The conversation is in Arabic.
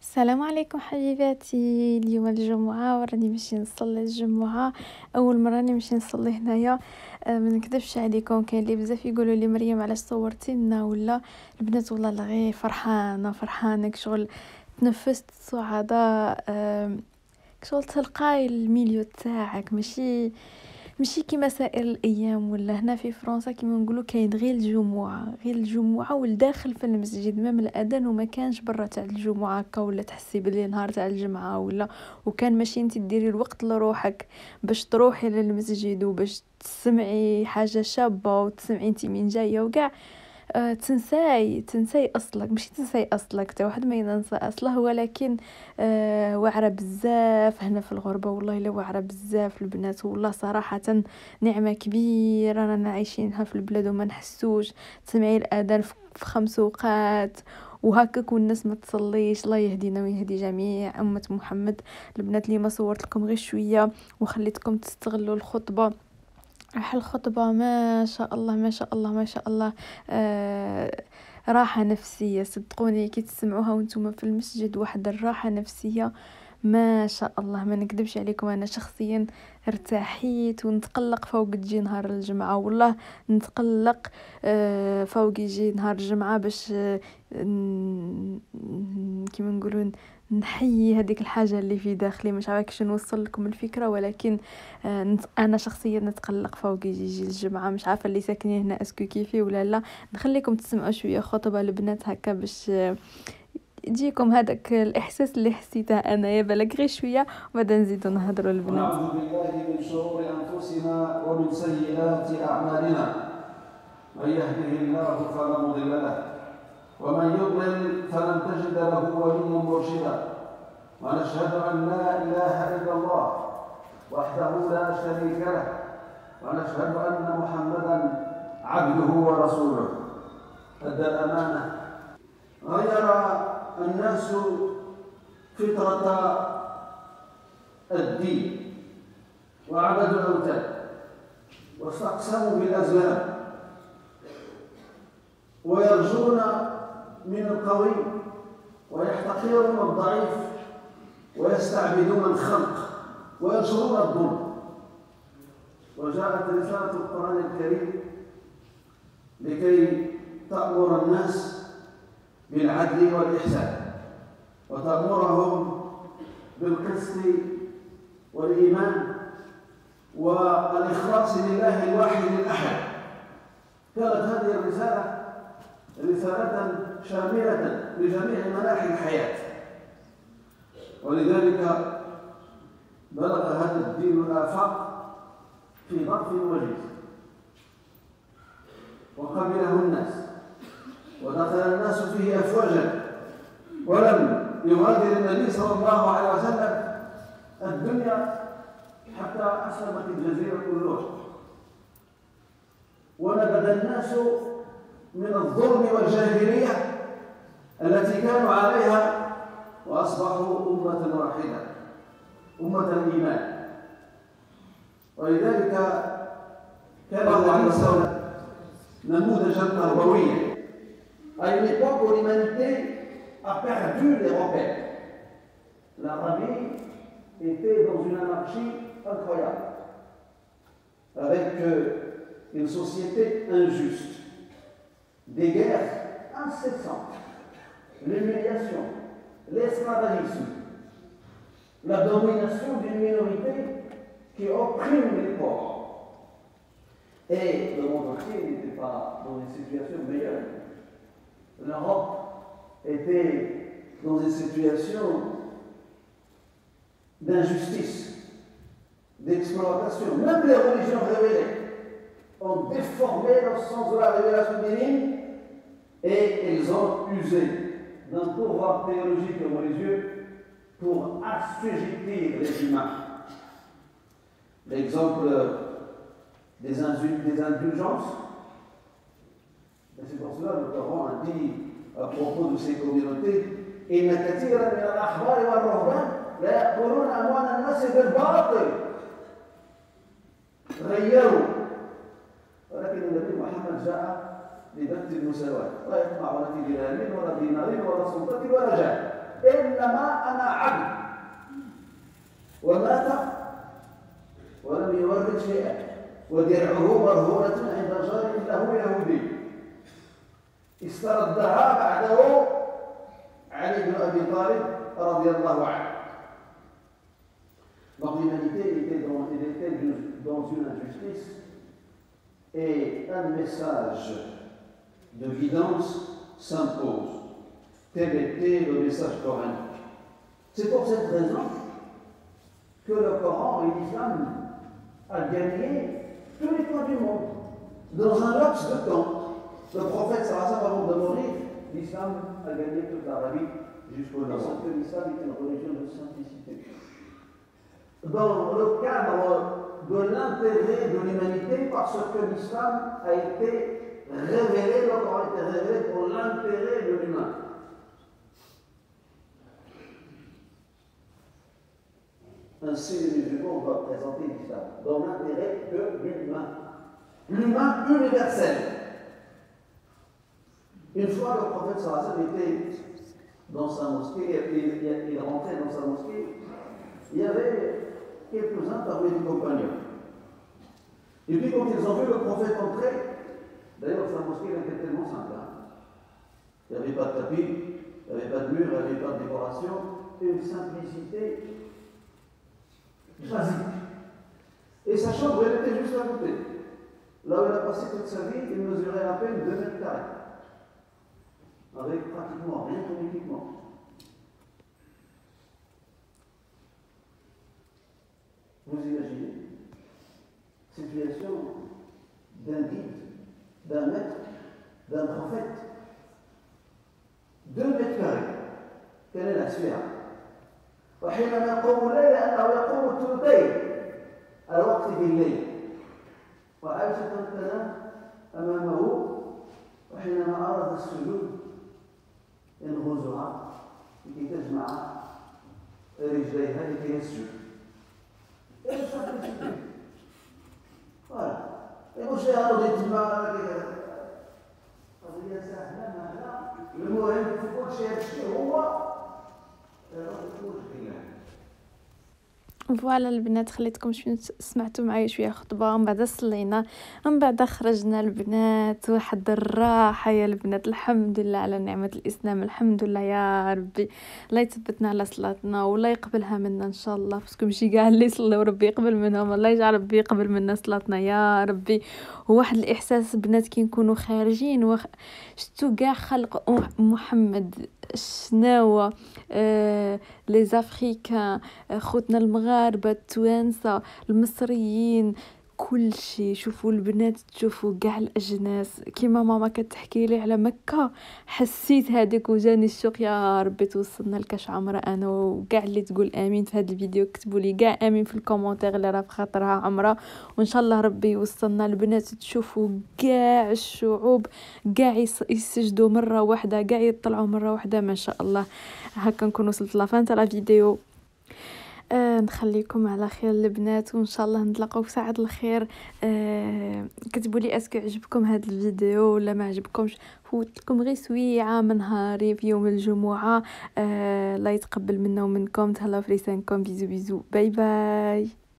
السلام عليكم حبيباتي. اليوم الجمعة وراني ماشي نصلي الجمعة، اول مره راني ماشي نصلي هنايا. ما نكذبش عليكم، كاين لي بزاف يقولوا لي مريم علاش صورتي لنا ولا البنات. والله لا غير فرحانه كشغل تنفست سعداء. كشغل تلقاي الميليو تاعك ماشي كيما سائر الايام. ولا هنا في فرنسا كيما نقولوا كاين غير الجمعه والداخل في المسجد مام الاذان، وما كانش برا تاع الجمعه هكا. ولا تحسي بلي نهار تاع الجمعه ولا وكان ماشي انت ديري الوقت لروحك باش تروحي للمسجد وباش تسمعي حاجه شابه وتسمعي انت من جايه وكاع. تنساي اصلك، ماشي تنساي اصلك تا واحد ما ينسى اصله، ولكن واعره بزاف هنا في الغربه. والله الا واعره بزاف البنات، والله صراحه نعمه كبيره رانا عايشينها في البلاد وما نحسوش. تسمعي الاذان في 5 اوقات وهكاك، والناس ما تصليش. الله يهدينا ويهدي جميع امه محمد. البنات اللي ما صورت لكم غير شويه وخليتكم تستغلوا الخطبه. الخطبة ما شاء الله ما شاء الله ما شاء الله. راحة نفسية، صدقوني كي تسمعوها وانتم في المسجد، واحد الراحة نفسية ما شاء الله. ما نكذبش عليكم، انا شخصيا ارتاحيت ونتقلق فوق تجي نهار الجمعة. والله نتقلق فوق يجي نهار الجمعة باش كيما نقولون نحيي هذيك الحاجة اللي في داخلي. مش عارفة كيفاش نوصل لكم الفكرة، ولكن انا شخصيا نتقلق فوق يجي الجمعة. مش عارفة اللي ساكنين هنا اسكو كيفي ولا لا. نخليكم تسمعوا شوية خطبة البنات هكا باش يجيكم هذاك الاحساس اللي حسيته انا. يا بالك غير شويه وبعد نزيدوا نهضروا البنات. نعوذ بالله من شرور انفسنا ومن سيئات اعمالنا، من يهده الله فلا مضل له ومن يضلل فلن تجد له وليا مرشدا. ونشهد ان لا اله الا الله وحده لا شريك له، ونشهد ان محمدا عبده ورسوله ادى الامانه. غير الناس فطره الدين وعبدوا الاوثان واستقسموا بالازلام، ويرجون من القوي ويحتقرون الضعيف ويستعبدون الخلق وينشرون الظلم. وجاءت رسالة القرآن الكريم لكي تأمر الناس بالعدل والإحسان وتأمرهم بالقسط والإيمان والإخلاص لله الواحد الأحد. كانت هذه الرسالة رسالة شاملة لجميع مناحي الحياة، ولذلك بلغ هذا الدين الآفاق في ظرف وجيز وقبله الناس ودخل الناس فيه أفواجا، ولم يغادر النبي صلى الله عليه وسلم الدنيا حتى أسلمت الجزيرة كلها ونبذ الناس من الظلم والجاهلية التي كانوا عليها وأصبحوا أمة واحدة، أمة الإيمان. ولذلك كان النبي صلى الله عليه وسلم نموذجا تربويا. À une époque où l'humanité a perdu les repères. L'Arabie était dans une anarchie incroyable, avec une société injuste, des guerres incessantes, l'humiliation, l'esclavagisme, la domination d'une minorité qui opprime les pauvres. Et le monde entier n'était pas dans une situation meilleure. L'Europe était dans une situation d'injustice, d'exploitation. Même les religions révélées ont déformé le sens de la révélation divine et ils ont usé d'un pouvoir théologique et religieux pour assujettir les humains. L'exemple des indulgences, et c'est pour cela que le Coran a dit à propos de ces communautés: إن كثيرا من الأحبار والرهبان لا يأكلون أموال الناس بالباطل. غيروا، ولكن النبي محمد جاء لبث المساواة، لا يطمع ولا في درهم ولا دينار ولا سلطة ولا جاه، إن إنما أنا عبد، ومات ولم يورث شيئا، ودرعه مرهونة عند جار له يهودي استردها بعده علي بن أبي طالب رضي الله عنه. Donc l'humanité était dans une injustice, et un message de guidance s'impose. Tel était le message coranique. C'est pour cette raison que le Coran et l'islam a gagné tous les points du monde. Dans un laps de temps, le prophète sallallahu avant de mourir, l'islam a gagné toute l'Arabie jusqu'au Nord, que l'islam est une religion de simplicité. Dans le cadre de l'intérêt de l'humanité, parce que l'islam a été révélé, le Coran a été révélé pour l'intérêt de l'humain. Ainsi, les musulmans doivent présenter l'islam dans l'intérêt de l'humain. L'humain universel. Une fois, le prophète sallallahu était dans sa mosquée, il rentrait dans sa mosquée, il y avait quelques-uns parmi les compagnons. Et puis, quand ils ont vu le prophète entrer, d'ailleurs, sa mosquée était tellement simple. Il n'y avait pas de tapis, il n'y avait pas de mur, il n'y avait pas de décoration, et une simplicité basique. Et sa chambre, elle était juste à côté. Là où il a passé toute sa vie, il mesurait à peine 2 mètres carrés. Avec pratiquement rien comme équipement. Vous imaginez, situation d'un guide, d'un maître, d'un prophète. 2 mètres carrés. Quelle est la sphère? وحينما يقوم الليل أنه يقوم الثلثين الوقت في الليل، وعائشة تنام أمامه، وحينما أراد السجود ينغزها لكي تجمع رجليها لكي يسجد. Voilà. Et mon cher, on dit قضية سهلة مهلة. المهم في كل شيء هو فوالا البنات، خليتكم شويه سمعتوا معايا شويه خطبه، من بعد صلينا، من بعد خرجنا البنات، واحد الراحه يا البنات. الحمد لله على نعمه الاسلام، الحمد لله يا ربي، الله يثبتنا على صلاتنا والله يقبلها منا ان شاء الله، باسكو ماشي كاع اللي يصليو ربي يقبل منهم، الله يجعل ربي يقبل منا صلاتنا يا ربي. وواحد الاحساس بنات كي نكونوا خارجين شتو كاع خلق محمد شناوة، لي زافريكان، خوتنا المغاربه، التوانسه، المصريين، كل شيء. شوفوا البنات، تشوفوا كاع الاجناس كيما ماما كتحكي لي على مكه، حسيت هذيك وجاني الشوق. يا ربي توصلنا لكاش عمره انا وكاع اللي تقول امين في هذا الفيديو، كتبوا لي كاع امين في الكومونتير اللي راه في خاطرها عمره، وان شاء الله ربي يوصلنا. البنات تشوفوا كاع الشعوب كاع يسجدوا مره واحده، كاع يطلعوا مره واحده، ما شاء الله. هكا نكون وصلت لافان تاع الفيديو. نخليكم على خير البنات، وان شاء الله نتلاقاو في ساعه الخير. كتبوا لي اسكو عجبكم هذا الفيديو ولا ما عجبكمش، فوت لكم غير سويعه من نهاري في يوم الجمعه. الله يتقبل منا ومنكم، تهلاو في لسانكم، بيزو بيزو، باي باي.